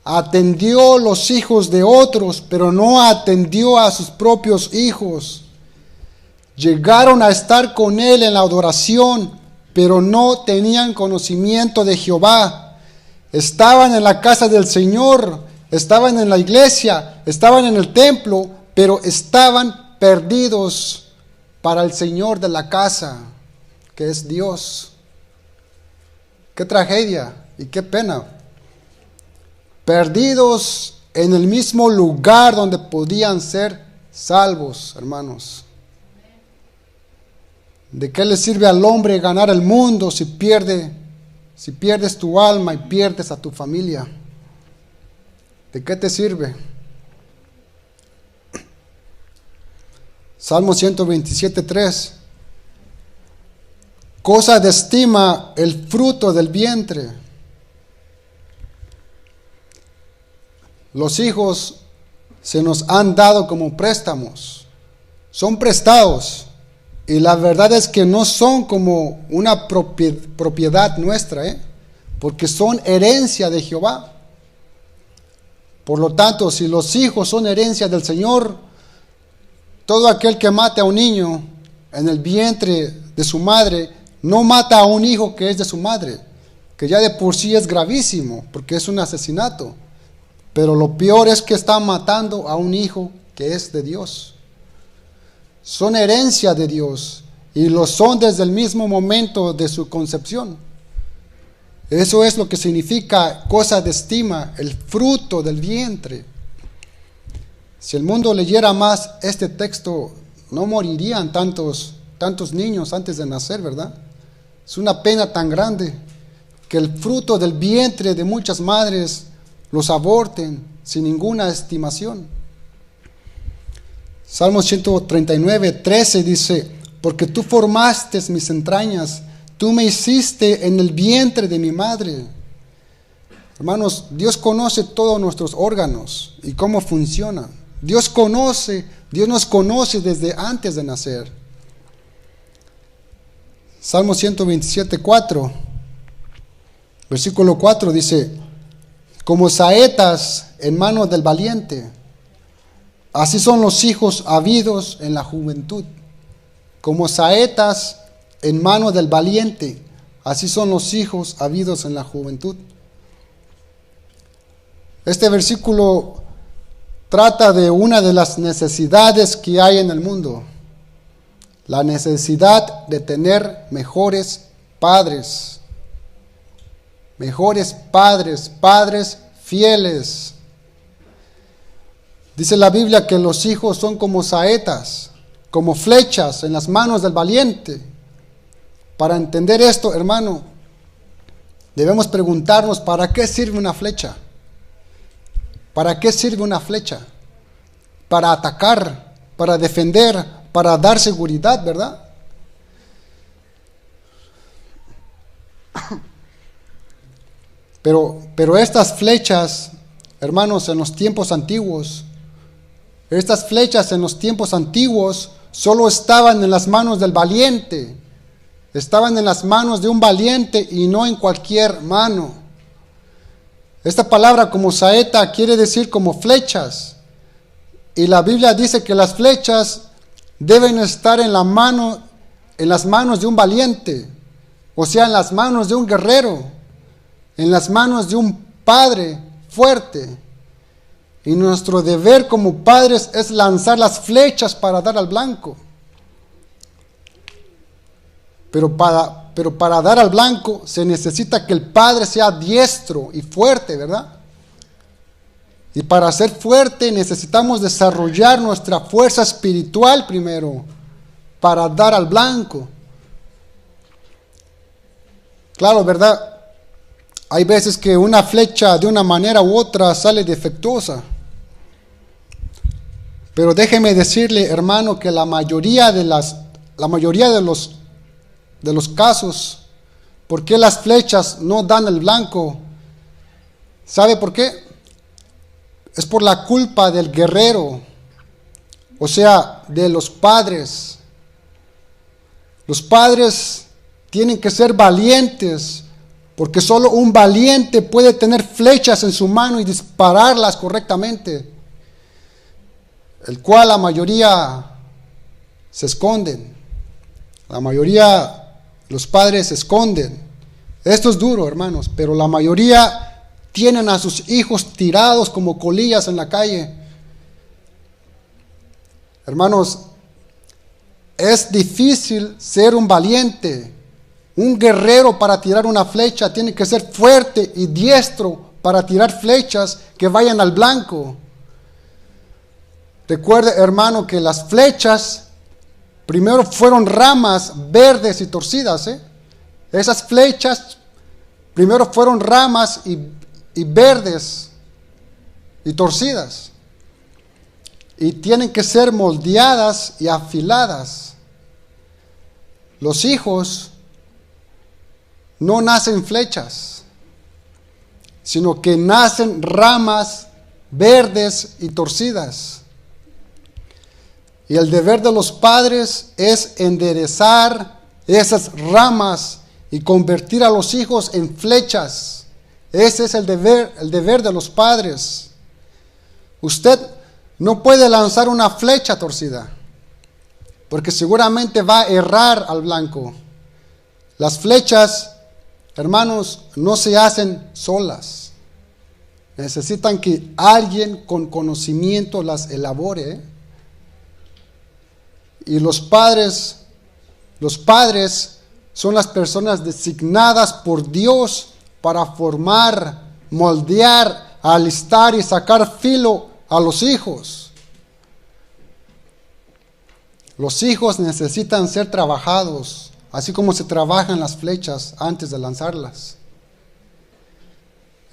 Atendió los hijos de otros, pero no atendió a sus propios hijos. Llegaron a estar con él en la adoración, pero no tenían conocimiento de Jehová. Estaban en la casa del Señor, estaban en la iglesia, estaban en el templo, pero estaban perdidos para el Señor de la casa, que es Dios. Qué tragedia y qué pena. Perdidos en el mismo lugar donde podían ser salvos, hermanos. ¿De qué le sirve al hombre ganar el mundo si pierdes tu alma y pierdes a tu familia? ¿De qué te sirve? Salmo 127:3. Cosa de estima el fruto del vientre. Los hijos se nos han dado como préstamos. Son prestados. Y la verdad es que no son como una propiedad nuestra, porque son herencia de Jehová. Por lo tanto, si los hijos son herencia del Señor, todo aquel que mate a un niño en el vientre de su madre no mata a un hijo que es de su madre, que ya de por sí es gravísimo, porque es un asesinato. Pero lo peor es que está matando a un hijo que es de Dios. Son herencia de Dios y lo son desde el mismo momento de su concepción. Eso es lo que significa cosa de estima, el fruto del vientre. Si el mundo leyera más este texto, no morirían tantos niños antes de nacer, ¿verdad? Es una pena tan grande que el fruto del vientre de muchas madres los aborten sin ninguna estimación. Salmo 139, 13 dice: porque tú formaste mis entrañas, tú me hiciste en el vientre de mi madre. Hermanos, Dios conoce todos nuestros órganos y cómo funcionan. Dios nos conoce desde antes de nacer. Salmo 127, 4, versículo 4 dice: como saetas en manos del valiente, así son los hijos habidos en la juventud. Como saetas en manos del valiente, así son los hijos habidos en la juventud. Este versículo trata de una de las necesidades que hay en el mundo, la necesidad de tener mejores padres, padres fieles. Dice la Biblia que los hijos son como saetas, como flechas en las manos del valiente. Para entender esto, hermano, debemos preguntarnos, ¿para qué sirve una flecha? ¿Para qué sirve una flecha? Para atacar, para defender, para dar seguridad, ¿verdad? Pero estas flechas, hermanos, en los tiempos antiguos, solo estaban en las manos del valiente. Estaban en las manos de un valiente y no en cualquier mano. Esta palabra como saeta quiere decir como flechas. Y la Biblia dice que las flechas deben estar en las manos de un valiente. O sea, en las manos de un guerrero. En las manos de un padre fuerte. Y nuestro deber como padres es lanzar las flechas para dar al blanco. Pero para dar al blanco se necesita que el padre sea diestro y fuerte, ¿verdad? Y para ser fuerte necesitamos desarrollar nuestra fuerza espiritual primero para dar al blanco. Claro, ¿verdad? Hay veces que una flecha de una manera u otra sale defectuosa. Pero déjeme decirle, hermano, que la mayoría de los casos, ¿por qué las flechas no dan el blanco? ¿Sabe por qué? Es por la culpa del guerrero, o sea, de los padres. Los padres tienen que ser valientes, porque solo un valiente puede tener flechas en su mano y dispararlas correctamente, el cual la mayoría se esconden. La mayoría, los padres se esconden. Esto es duro, hermanos, pero la mayoría tienen a sus hijos tirados como colillas en la calle. Hermanos, es difícil ser un valiente. Un guerrero para tirar una flecha tiene que ser fuerte y diestro para tirar flechas que vayan al blanco. Recuerde, hermano, que las flechas primero fueron ramas verdes y torcidas. Esas flechas primero fueron ramas y verdes y torcidas. Y tienen que ser moldeadas y afiladas. Los hijos no nacen flechas, sino que nacen ramas verdes y torcidas. Y el deber de los padres es enderezar esas ramas y convertir a los hijos en flechas. Ese es el deber de los padres. Usted no puede lanzar una flecha torcida, porque seguramente va a errar al blanco. Las flechas, hermanos, no se hacen solas. Necesitan que alguien con conocimiento las elabore. Y los padres son las personas designadas por Dios para formar, moldear, alistar y sacar filo a los hijos. Los hijos necesitan ser trabajados, así como se trabajan las flechas antes de lanzarlas.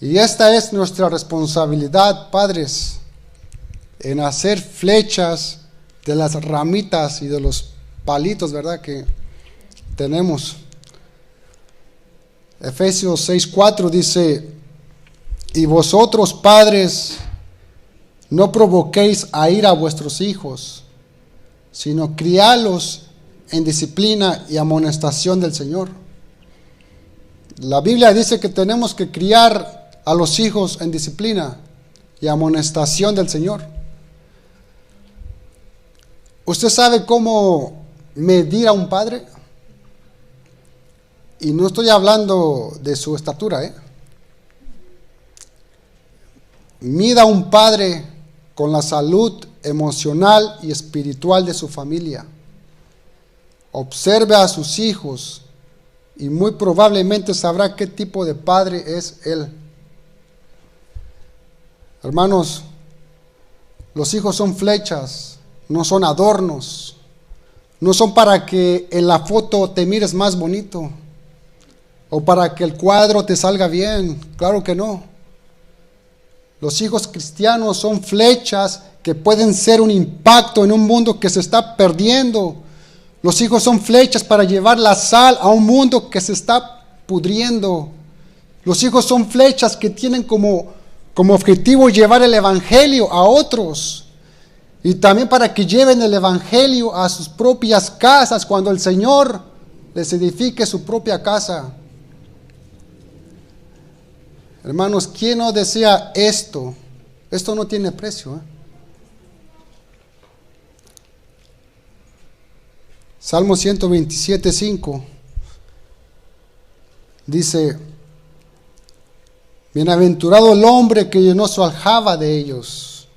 Y esta es nuestra responsabilidad, padres, en hacer flechas de las ramitas y de los palitos, ¿verdad?, que tenemos. Efesios 6:4 dice: y vosotros, padres, no provoquéis a ira a vuestros hijos, sino criadlos en disciplina y amonestación del Señor. La Biblia dice que tenemos que criar a los hijos en disciplina y amonestación del Señor. ¿Usted sabe cómo medir a un padre? Y no estoy hablando de su estatura, Mida a un padre con la salud emocional y espiritual de su familia. Observe a sus hijos y muy probablemente sabrá qué tipo de padre es él. Hermanos, los hijos son flechas, no son adornos. No son para que en la foto te mires más bonito o para que el cuadro te salga bien. Claro que no. Los hijos cristianos son flechas que pueden ser un impacto en un mundo que se está perdiendo. Los hijos son flechas para llevar la sal a un mundo que se está pudriendo. Los hijos son flechas que tienen como objetivo llevar el evangelio a otros. Y también para que lleven el evangelio a sus propias casas cuando el Señor les edifique su propia casa. Hermanos, ¿quién no desea esto? Esto no tiene precio, Salmo 127:5 dice: bienaventurado el hombre que llenó su aljaba de ellos.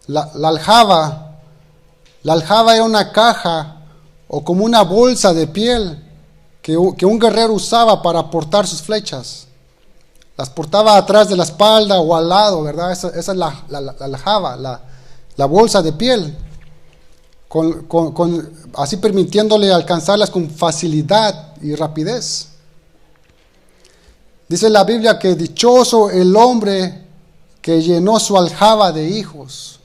La aljaba era una caja o como una bolsa de piel que un guerrero usaba para portar sus flechas. Las portaba atrás de la espalda o al lado, ¿verdad? Esa es la aljaba, la bolsa de piel, así permitiéndole alcanzarlas con facilidad y rapidez. Dice la Biblia que dichoso el hombre que llenó su aljaba de hijos.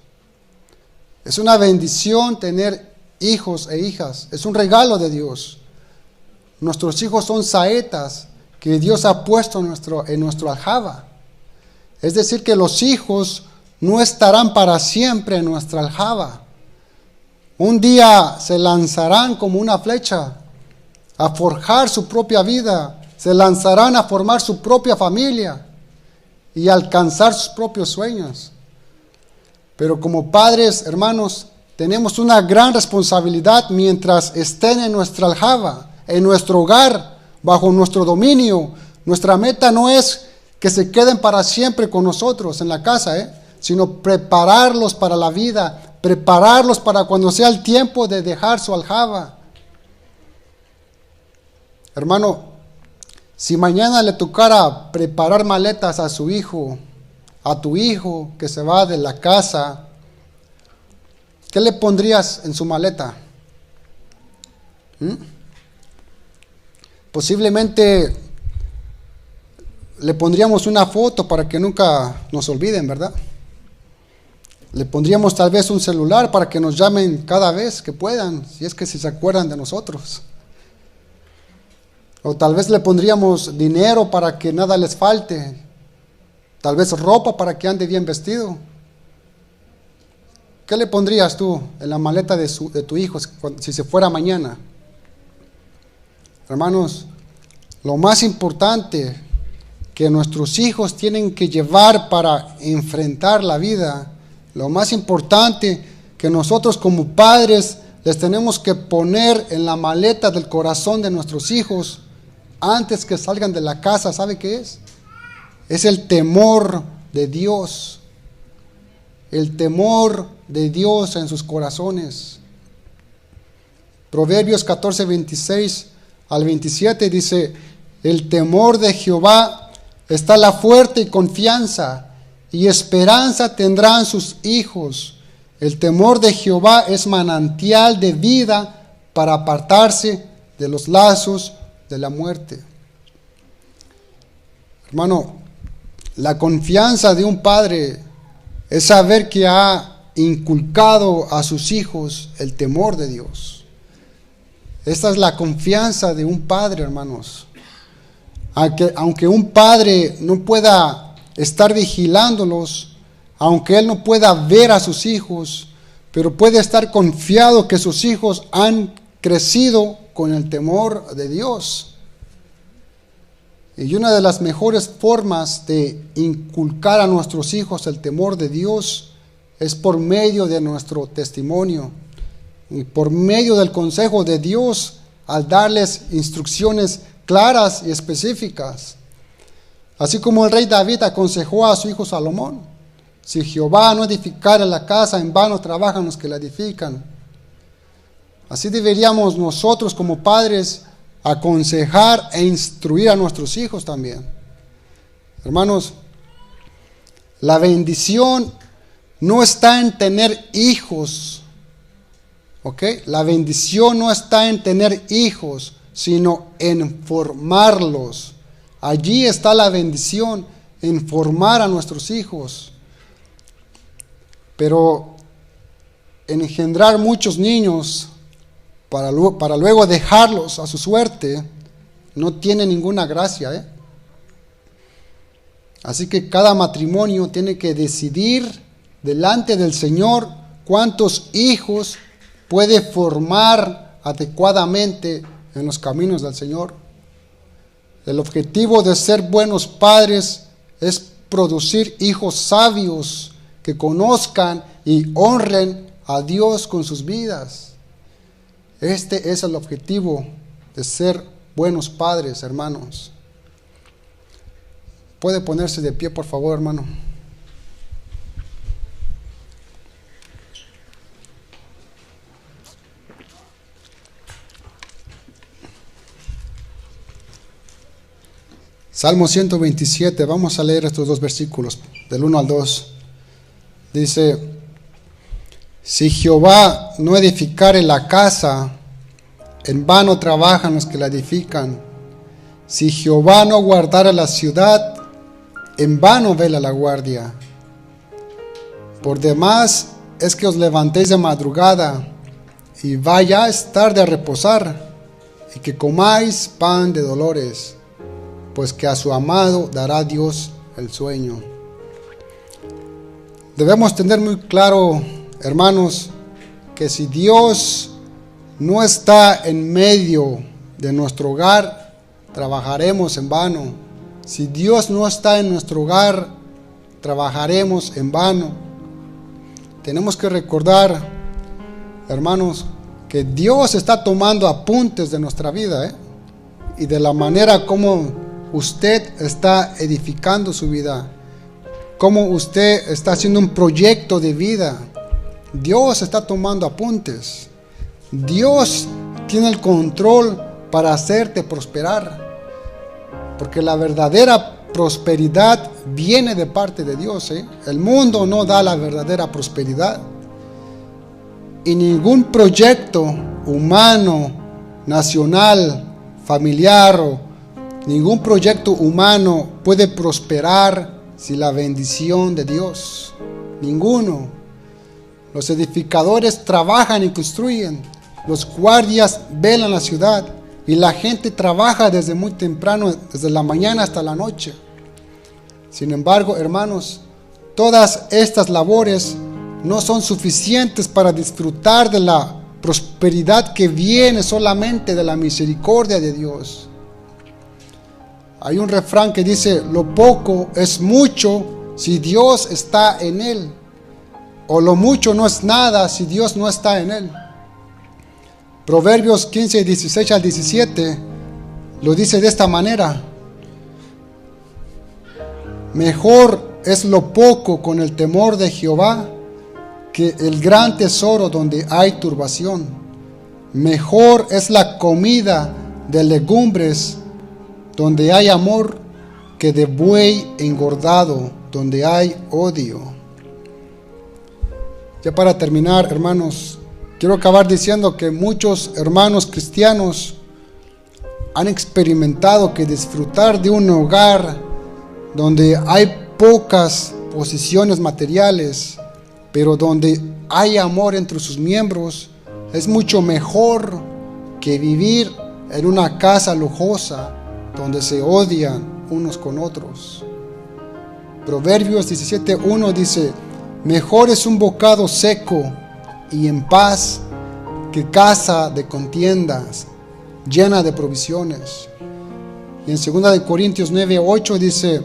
Es una bendición tener hijos e hijas. Es un regalo de Dios. Nuestros hijos son saetas que Dios ha puesto en nuestro aljaba. Es decir, que los hijos no estarán para siempre en nuestra aljaba. Un día se lanzarán como una flecha a forjar su propia vida. Se lanzarán a formar su propia familia y alcanzar sus propios sueños. Pero como padres, hermanos, tenemos una gran responsabilidad mientras estén en nuestra aljaba, en nuestro hogar, bajo nuestro dominio. Nuestra meta no es que se queden para siempre con nosotros en la casa, sino prepararlos para la vida, prepararlos para cuando sea el tiempo de dejar su aljaba. Hermano, si mañana le tocara preparar maletas a su hijo, a tu hijo que se va de la casa, ¿qué le pondrías en su maleta? Posiblemente le pondríamos una foto para que nunca nos olviden, ¿verdad? Le pondríamos tal vez un celular para que nos llamen cada vez que puedan, si es que se acuerdan de nosotros. O tal vez le pondríamos dinero para que nada les falte. Tal vez ropa para que ande bien vestido. ¿Qué le pondrías tú en la maleta de tu hijo si se fuera mañana? Hermanos, lo más importante que nuestros hijos tienen que llevar para enfrentar la vida, lo más importante que nosotros como padres les tenemos que poner en la maleta del corazón de nuestros hijos, antes que salgan de la casa, ¿sabe qué es? Es el temor de Dios. El temor de Dios en sus corazones. Proverbios 14, 26 al 27 dice: el temor de Jehová está la fuerte confianza, y esperanza tendrán sus hijos. El temor de Jehová es manantial de vida para apartarse de los lazos de la muerte. Hermano, la confianza de un padre es saber que ha inculcado a sus hijos el temor de Dios. Esta es la confianza de un padre, hermanos. Aunque un padre no pueda estar vigilándolos, aunque él no pueda ver a sus hijos, pero puede estar confiado que sus hijos han crecido con el temor de Dios. Y una de las mejores formas de inculcar a nuestros hijos el temor de Dios es por medio de nuestro testimonio y por medio del consejo de Dios, al darles instrucciones claras y específicas. Así como el rey David aconsejó a su hijo Salomón: si Jehová no edificara la casa, en vano trabajan los que la edifican. Así deberíamos nosotros como padres aconsejar e instruir a nuestros hijos también. Hermanos, la bendición no está en tener hijos, ¿ok? La bendición no está en tener hijos, sino en formarlos. Allí está la bendición, en formar a nuestros hijos. Pero engendrar muchos niños para luego dejarlos a su suerte no tiene ninguna gracia, Así que cada matrimonio tiene que decidir delante del Señor cuántos hijos puede formar adecuadamente en los caminos del Señor. El objetivo de ser buenos padres es producir hijos sabios que conozcan y honren a Dios con sus vidas. Este es el objetivo de ser buenos padres, hermanos. ¿Puede ponerse de pie, por favor, hermano? Salmo 127, vamos a leer estos dos versículos, del 1 al 2. Dice: si Jehová no edificare la casa, en vano trabajan los que la edifican. Si Jehová no guardare la ciudad, en vano vela la guardia. Por demás es que os levantéis de madrugada, y vayáis tarde a reposar, y que comáis pan de dolores, pues que a su amado dará Dios el sueño. Debemos tener muy claro, hermanos, que si Dios no está en medio de nuestro hogar, trabajaremos en vano. Si Dios no está en nuestro hogar, trabajaremos en vano. Tenemos que recordar, hermanos, que Dios está tomando apuntes de nuestra vida, y de la manera como usted está edificando su vida, como usted está haciendo un proyecto de vida. Dios está tomando apuntes. Dios tiene el control para hacerte prosperar, porque la verdadera prosperidad viene de parte de Dios, El mundo no da la verdadera prosperidad, y ningún proyecto humano, nacional, familiar, o ningún proyecto humano puede prosperar sin la bendición de Dios. Ninguno. Los edificadores trabajan y construyen, los guardias velan la ciudad, y la gente trabaja desde muy temprano, desde la mañana hasta la noche. Sin embargo, hermanos, todas estas labores no son suficientes para disfrutar de la prosperidad que viene solamente de la misericordia de Dios. Hay un refrán que dice: lo poco es mucho si Dios está en él, o lo mucho no es nada si Dios no está en él. Proverbios 15, 16 al 17 lo dice de esta manera: mejor es lo poco con el temor de Jehová que el gran tesoro donde hay turbación. Mejor es la comida de legumbres donde hay amor que de buey engordado donde hay odio. Ya para terminar, hermanos, quiero acabar diciendo que muchos hermanos cristianos han experimentado que disfrutar de un hogar donde hay pocas posesiones materiales, pero donde hay amor entre sus miembros, es mucho mejor que vivir en una casa lujosa donde se odian unos con otros. Proverbios 17:1 dice: mejor es un bocado seco y en paz que casa de contiendas llena de provisiones. Y en 2 de Corintios 9:8 dice: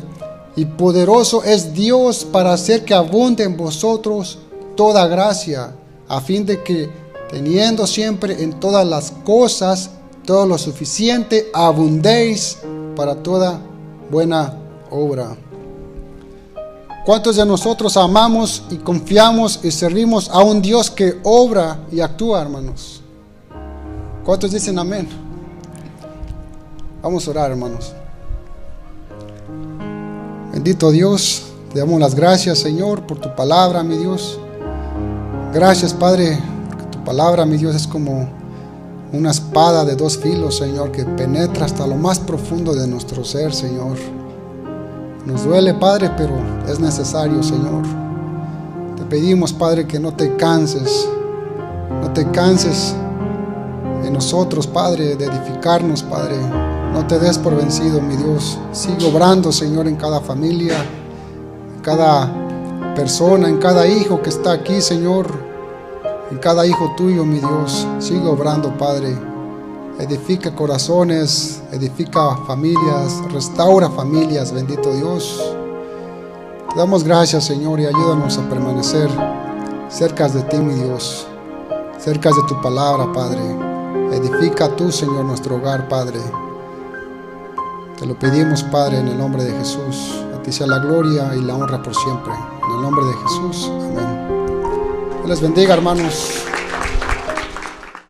y poderoso es Dios para hacer que abunde en vosotros toda gracia, a fin de que, teniendo siempre en todas las cosas todo lo suficiente, abundéis para toda buena obra. ¿Cuántos de nosotros amamos y confiamos y servimos a un Dios que obra y actúa, hermanos? ¿Cuántos dicen amén? Vamos a orar, hermanos. Bendito Dios, te damos las gracias, Señor, por tu palabra, mi Dios. Gracias, Padre, porque tu palabra, mi Dios, es como una espada de dos filos, Señor, que penetra hasta lo más profundo de nuestro ser, Señor. Nos duele, Padre, pero es necesario, Señor. Te pedimos, Padre, que no te canses en nosotros, Padre, de edificarnos, Padre. No te des por vencido, mi Dios. Sigue obrando, Señor, en cada familia, en cada persona, en cada hijo que está aquí, Señor, en cada hijo tuyo, mi Dios. Sigue obrando, Padre. Edifica corazones, edifica familias, restaura familias, bendito Dios. Te damos gracias, Señor, y ayúdanos a permanecer cerca de ti, mi Dios, cerca de tu palabra, Padre. Edifica tú, Señor, nuestro hogar, Padre. Te lo pedimos, Padre, en el nombre de Jesús. A ti sea la gloria y la honra por siempre. En el nombre de Jesús. Amén. Dios les bendiga, hermanos.